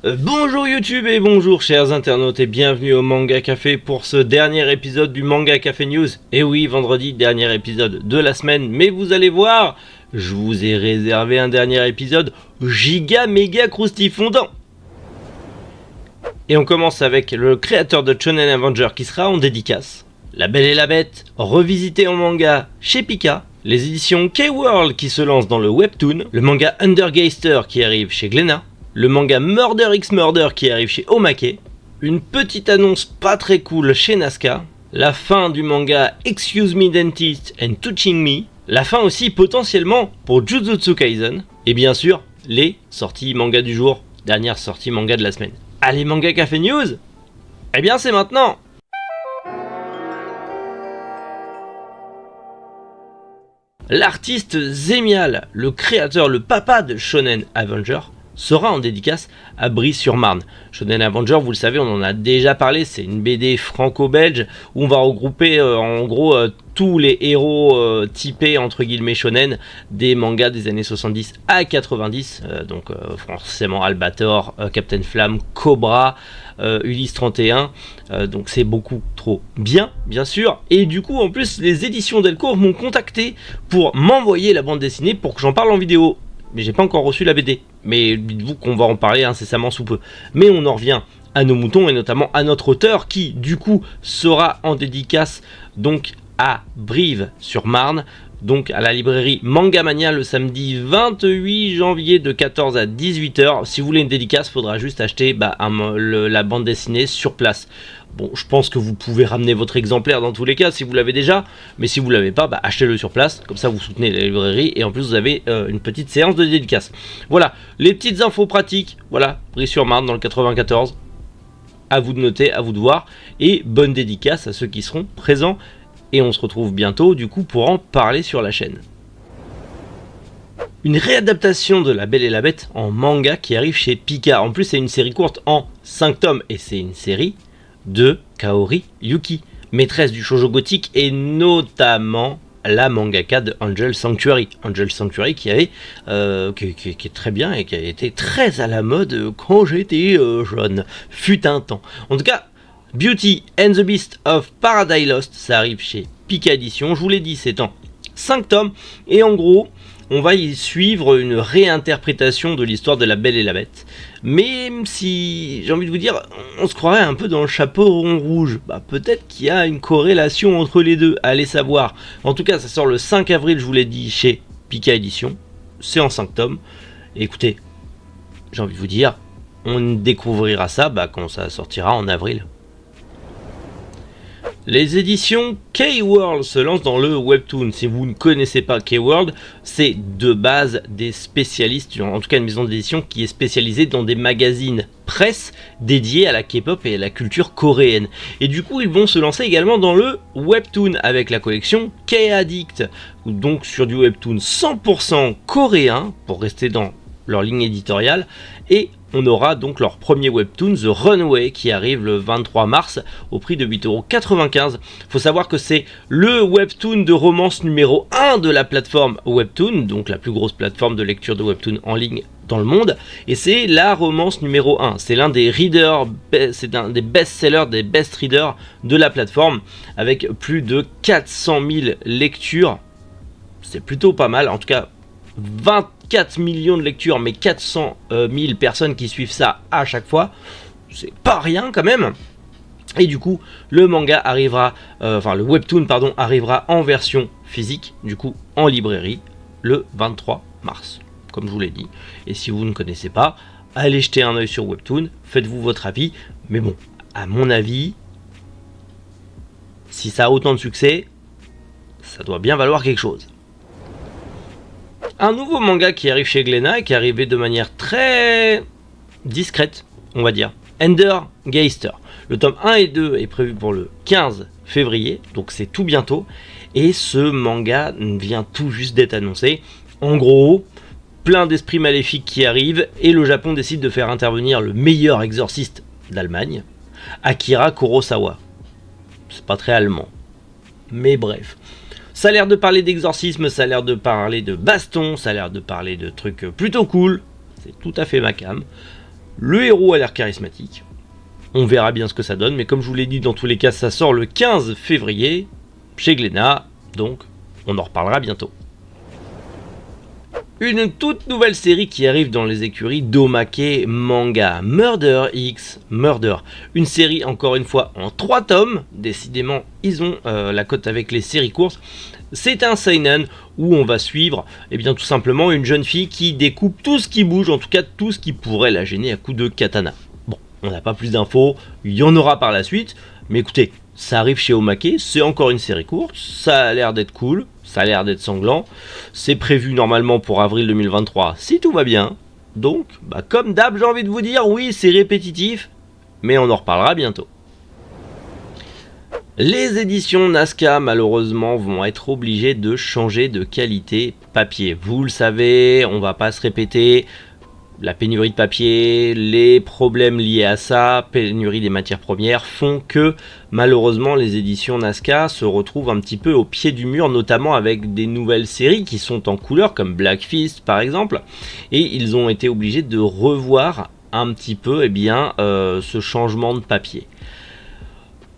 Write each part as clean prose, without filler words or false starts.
Bonjour YouTube et bonjour chers internautes et bienvenue au Manga Café pour ce dernier épisode du Manga Café News. Et oui, vendredi, dernier épisode de la semaine, mais vous allez voir, je vous ai réservé un dernier épisode giga méga croustifondant. Et on commence avec le créateur de Shonen Avenger qui sera en dédicace. La Belle et la Bête, revisité en manga chez Pika. Les éditions K-World qui se lancent dans le webtoon. Le manga Undergeister qui arrive chez Glénat. Le manga Murder x Murder qui arrive chez Omake, une petite annonce pas très cool chez Nazca, la fin du manga Excuse Me Dentist and Touching Me, la fin aussi potentiellement pour Jujutsu Kaisen, et bien sûr les sorties manga du jour, dernière sortie manga de la semaine. Allez, Manga Café News, eh bien c'est maintenant. L'artiste Zemial, le créateur, le papa de Shonen Avenger, sera en dédicace à Bry-sur-Marne. Shonen Avenger, vous le savez, on en a déjà parlé, c'est une BD franco-belge où on va regrouper en gros tous les héros typés entre guillemets shonen des mangas des années 70 à 90, donc forcément Albator, Captain Flamme, Cobra, Ulysse 31, donc c'est beaucoup trop bien sûr, et du coup en plus les éditions Delcourt m'ont contacté pour m'envoyer la bande dessinée pour que j'en parle en vidéo. Mais j'ai pas encore reçu la BD, mais dites-vous qu'on va en parler incessamment sous peu. Mais on en revient à nos moutons et notamment à notre auteur qui du coup sera en dédicace donc à Brive-sur-Marne, donc à la librairie Mangamania le samedi 28 janvier de 14 à 18h. Si vous voulez une dédicace, il faudra juste acheter la bande dessinée sur place. Bon, je pense que vous pouvez ramener votre exemplaire dans tous les cas si vous l'avez déjà, mais si vous ne l'avez pas, achetez-le sur place, comme ça vous soutenez la librairie et en plus vous avez une petite séance de dédicace. Voilà, les petites infos pratiques, voilà, Bry-sur-Marne dans le 94, à vous de noter, à vous de voir, et bonne dédicace à ceux qui seront présents, et on se retrouve bientôt du coup pour en parler sur la chaîne. Une réadaptation de La Belle et la Bête en manga qui arrive chez Pika, en plus c'est une série courte en 5 tomes, et c'est une série de Kaori Yuki, maîtresse du shoujo gothique et notamment la mangaka de Angel Sanctuary. Angel Sanctuary qui est très bien et qui a été très à la mode quand j'étais jeune, fut un temps. En tout cas, Beauty and the Beast of Paradise Lost, ça arrive chez Pika Edition, je vous l'ai dit, c'est en 5 tomes, et en gros, on va y suivre une réinterprétation de l'histoire de La Belle et la Bête. Même si, j'ai envie de vous dire, on se croirait un peu dans le chapeau rond rouge. Peut-être qu'il y a une corrélation entre les deux, allez savoir. En tout cas, ça sort le 5 avril, je vous l'ai dit, chez Pika Edition. C'est en 5 tomes. Et écoutez, j'ai envie de vous dire, on découvrira ça quand ça sortira en avril. Les éditions K-World se lancent dans le webtoon. Si vous ne connaissez pas K-World, c'est de base des spécialistes, en tout cas une maison d'édition qui est spécialisée dans des magazines presse dédiés à la K-pop et à la culture coréenne. Et du coup, ils vont se lancer également dans le webtoon avec la collection K-Addict, donc sur du webtoon 100% coréen, pour rester dans leur ligne éditoriale, et on aura donc leur premier webtoon, The Runway, qui arrive le 23 mars au prix de 8,95 €. Faut savoir que c'est le webtoon de romance numéro 1 de la plateforme Webtoon, donc la plus grosse plateforme de lecture de webtoon en ligne dans le monde, et c'est la romance numéro 1. C'est l'un des readers, c'est un des best-sellers, des best readers de la plateforme, avec plus de 400 000 lectures. C'est plutôt pas mal, en tout cas 24 millions de lectures, mais 400 000 personnes qui suivent ça à chaque fois, c'est pas rien quand même. Et du coup, le manga arrivera, le webtoon arrivera en version physique, du coup en librairie, le 23 mars, comme je vous l'ai dit. Et si vous ne connaissez pas, allez jeter un oeil sur Webtoon, faites-vous votre avis. Mais bon, à mon avis, si ça a autant de succès, ça doit bien valoir quelque chose. Un nouveau manga qui arrive chez Glénat et qui est arrivé de manière très discrète, on va dire. Undergeister. Le tome 1 et 2 est prévu pour le 15 février, donc c'est tout bientôt. Et ce manga vient tout juste d'être annoncé. En gros, plein d'esprits maléfiques qui arrivent et le Japon décide de faire intervenir le meilleur exorciste d'Allemagne, Akira Kurosawa. C'est pas très allemand, mais bref. Ça a l'air de parler d'exorcisme, ça a l'air de parler de baston, ça a l'air de parler de trucs plutôt cool. C'est tout à fait ma cam. Le héros a l'air charismatique. On verra bien ce que ça donne, mais comme je vous l'ai dit, dans tous les cas, ça sort le 15 février chez Glénat, donc on en reparlera bientôt. Une toute nouvelle série qui arrive dans les écuries d'Omake Manga, Murder X Murder. Une série encore une fois en 3 tomes, décidément ils ont la cote avec les séries courtes. C'est un seinen où on va suivre tout simplement une jeune fille qui découpe tout ce qui bouge, en tout cas tout ce qui pourrait la gêner à coups de katana. Bon, on n'a pas plus d'infos, il y en aura par la suite, mais écoutez, ça arrive chez Omake, c'est encore une série courte, ça a l'air d'être cool. Ça a l'air d'être sanglant, c'est prévu normalement pour avril 2023 si tout va bien. Donc, comme d'hab, j'ai envie de vous dire, oui, c'est répétitif, mais on en reparlera bientôt. Les éditions Nazca, malheureusement, vont être obligées de changer de qualité papier. Vous le savez, on va pas se répéter. La pénurie de papier, les problèmes liés à ça, pénurie des matières premières font que malheureusement les éditions Nazca se retrouvent un petit peu au pied du mur, notamment avec des nouvelles séries qui sont en couleur comme Black Fist par exemple, et ils ont été obligés de revoir un petit peu ce changement de papier.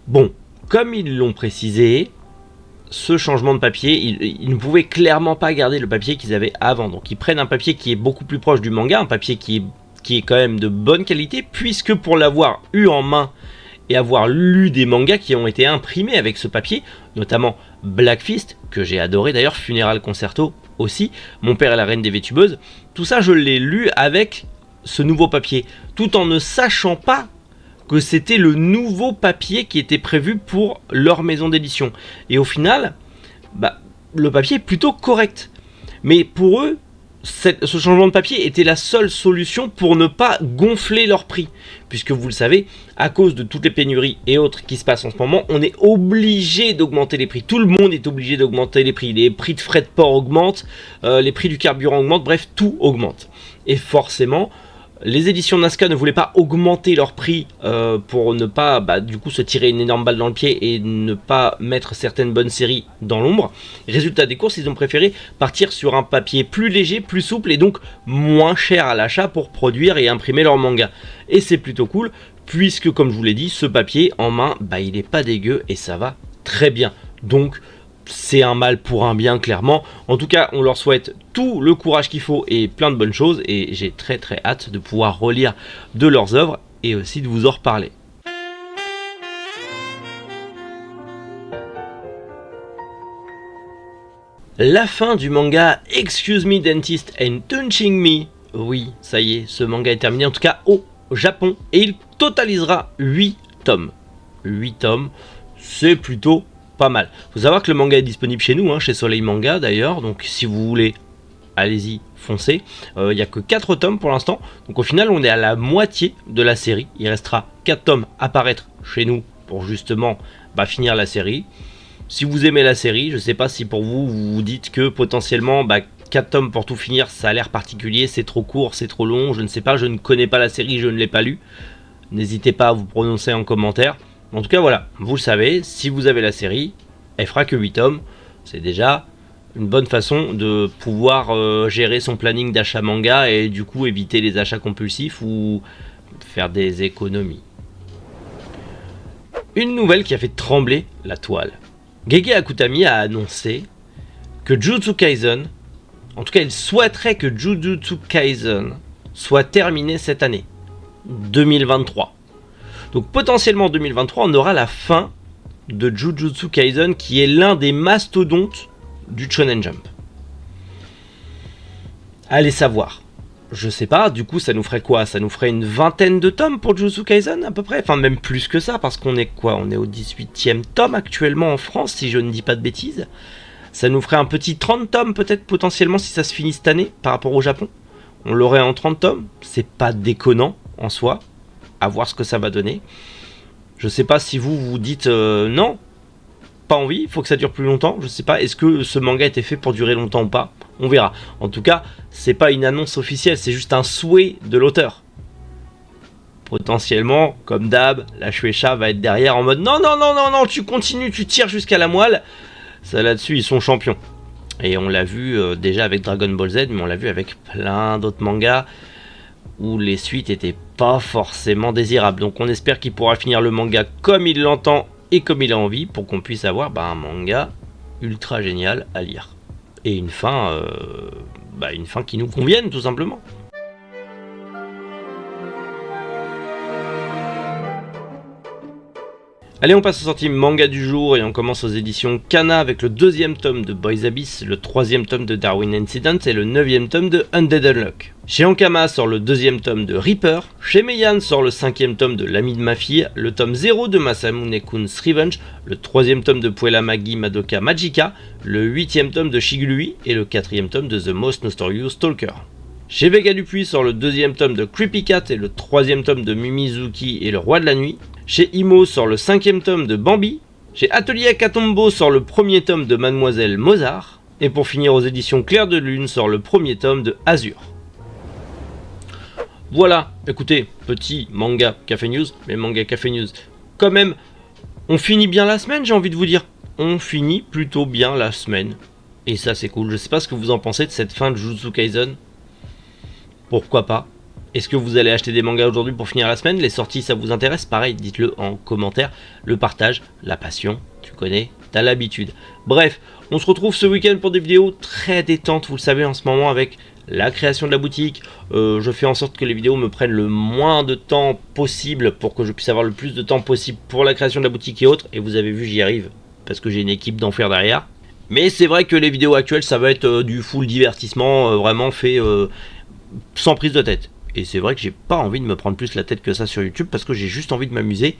Bon, comme ils l'ont précisé, ce changement de papier, ils ne pouvaient clairement pas garder le papier qu'ils avaient avant. Donc ils prennent un papier qui est beaucoup plus proche du manga, un papier qui est quand même de bonne qualité, puisque pour l'avoir eu en main et avoir lu des mangas qui ont été imprimés avec ce papier, notamment Black Fist, que j'ai adoré d'ailleurs, Funeral Concerto aussi, Mon père et la reine des Vétubeuses, tout ça je l'ai lu avec ce nouveau papier, tout en ne sachant pas que c'était le nouveau papier qui était prévu pour leur maison d'édition. Et au final, le papier est plutôt correct. Mais pour eux, ce changement de papier était la seule solution pour ne pas gonfler leur prix. Puisque vous le savez, à cause de toutes les pénuries et autres qui se passent en ce moment, on est obligé d'augmenter les prix. Tout le monde est obligé d'augmenter les prix. Les prix de frais de port augmentent, les prix du carburant augmentent, bref, tout augmente. Et forcément, les éditions Nazca ne voulaient pas augmenter leur prix pour ne pas du coup se tirer une énorme balle dans le pied et ne pas mettre certaines bonnes séries dans l'ombre. Résultat des courses, ils ont préféré partir sur un papier plus léger, plus souple et donc moins cher à l'achat pour produire et imprimer leur manga. Et c'est plutôt cool puisque comme je vous l'ai dit, ce papier en main, il n'est pas dégueu et ça va très bien. Donc c'est un mal pour un bien clairement. En tout cas, on leur souhaite tout le courage qu'il faut et plein de bonnes choses. Et j'ai très hâte de pouvoir relire de leurs œuvres et aussi de vous en reparler. La fin du manga Excuse Me Dentist and Touching Me. Oui, ça y est, ce manga est terminé, en tout cas au Japon. Et il totalisera 8 tomes. 8 tomes, c'est plutôt pas mal. Faut savoir que le manga est disponible chez nous, chez Soleil Manga d'ailleurs, donc si vous voulez, allez-y, foncez. Il n'y a que 4 tomes pour l'instant, donc au final on est à la moitié de la série. Il restera 4 tomes à paraître chez nous pour justement finir la série. Si vous aimez la série, je sais pas si pour vous, vous vous dites que potentiellement 4 tomes pour tout finir, ça a l'air particulier, c'est trop court, c'est trop long, je ne sais pas, je ne connais pas la série, je ne l'ai pas lu. N'hésitez pas à vous prononcer en commentaire. En tout cas voilà, vous le savez, si vous avez la série, elle fera que 8 tomes. C'est déjà une bonne façon de pouvoir gérer son planning d'achat manga et du coup éviter les achats compulsifs ou faire des économies. Une nouvelle qui a fait trembler la toile. Gege Akutami a annoncé que Jujutsu Kaisen, en tout cas il souhaiterait que Jujutsu Kaisen soit terminé cette année, 2023. Donc potentiellement en 2023, on aura la fin de Jujutsu Kaisen qui est l'un des mastodontes du Shonen Jump. Allez savoir. Je sais pas, du coup ça nous ferait quoi? Ça nous ferait une vingtaine de tomes pour Jujutsu Kaisen à peu près? Enfin même plus que ça parce qu'on est quoi? On est au 18e tome actuellement en France si je ne dis pas de bêtises. Ça nous ferait un petit 30 tomes peut-être potentiellement si ça se finit cette année par rapport au Japon. On l'aurait en 30 tomes, c'est pas déconnant en soi. À voir ce que ça va donner. Je sais pas si vous vous dites non, pas envie, il faut que ça dure plus longtemps. Je sais pas, est-ce que ce manga était fait pour durer longtemps ou pas? On verra. En tout cas, c'est pas une annonce officielle, c'est juste un souhait de l'auteur. Potentiellement, comme d'hab, la Shueisha va être derrière en mode non, tu continues, tu tires jusqu'à la moelle. Ça là-dessus, ils sont champions. Et on l'a vu déjà avec Dragon Ball Z, mais on l'a vu avec plein d'autres mangas où les suites étaient pas forcément désirables. Donc on espère qu'il pourra finir le manga comme il l'entend et comme il a envie pour qu'on puisse avoir un manga ultra génial à lire. Et une fin qui nous convienne tout simplement. Allez, on passe aux sorties manga du jour et on commence aux éditions Kana avec le 2e tome de Boys Abyss, le 3e tome de Darwin Incident et le 9e tome de Undead Unluck. Chez Ankama sort le 2e tome de Reaper, chez Meian sort le 5e tome de L'ami de ma fille, le tome 0 de Masamune-kun's Revenge, le 3e tome de Puella Magi Madoka Magica, le 8e tome de Shigurui et le 4e tome de The Most Notorious Stalker. Chez Vega Dupuis sort le 2e tome de Creepy Cat et le 3e tome de Mimizuki et le Roi de la Nuit. Chez Imo sort le 5e tome de Bambi. Chez Atelier Katombo sort le 1er tome de Mademoiselle Mozart. Et pour finir, aux éditions Clair de Lune sort le 1er tome de Azur. Voilà, écoutez, petit manga Café News, mais manga Café News, quand même, on finit bien la semaine, j'ai envie de vous dire. On finit plutôt bien la semaine. Et ça c'est cool, je sais pas ce que vous en pensez de cette fin de Jujutsu Kaisen. Pourquoi pas? Est-ce que vous allez acheter des mangas aujourd'hui pour finir la semaine? Les sorties, ça vous intéresse? Pareil, dites-le en commentaire. Le partage, la passion, tu connais, t'as l'habitude. Bref, on se retrouve ce week-end pour des vidéos très détentes, vous le savez en ce moment, avec la création de la boutique. Je fais en sorte que les vidéos me prennent le moins de temps possible pour que je puisse avoir le plus de temps possible pour la création de la boutique et autres. Et vous avez vu, j'y arrive, parce que j'ai une équipe d'enfer derrière. Mais c'est vrai que les vidéos actuelles, ça va être du full divertissement, vraiment fait sans prise de tête. Et c'est vrai que j'ai pas envie de me prendre plus la tête que ça sur YouTube parce que j'ai juste envie de m'amuser.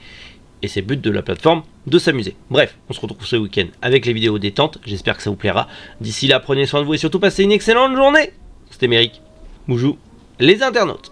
Et c'est le but de la plateforme, de s'amuser. Bref, on se retrouve ce week-end avec les vidéos détentes. J'espère que ça vous plaira. D'ici là, prenez soin de vous et surtout passez une excellente journée. C'était Méric. Moujou, les internautes.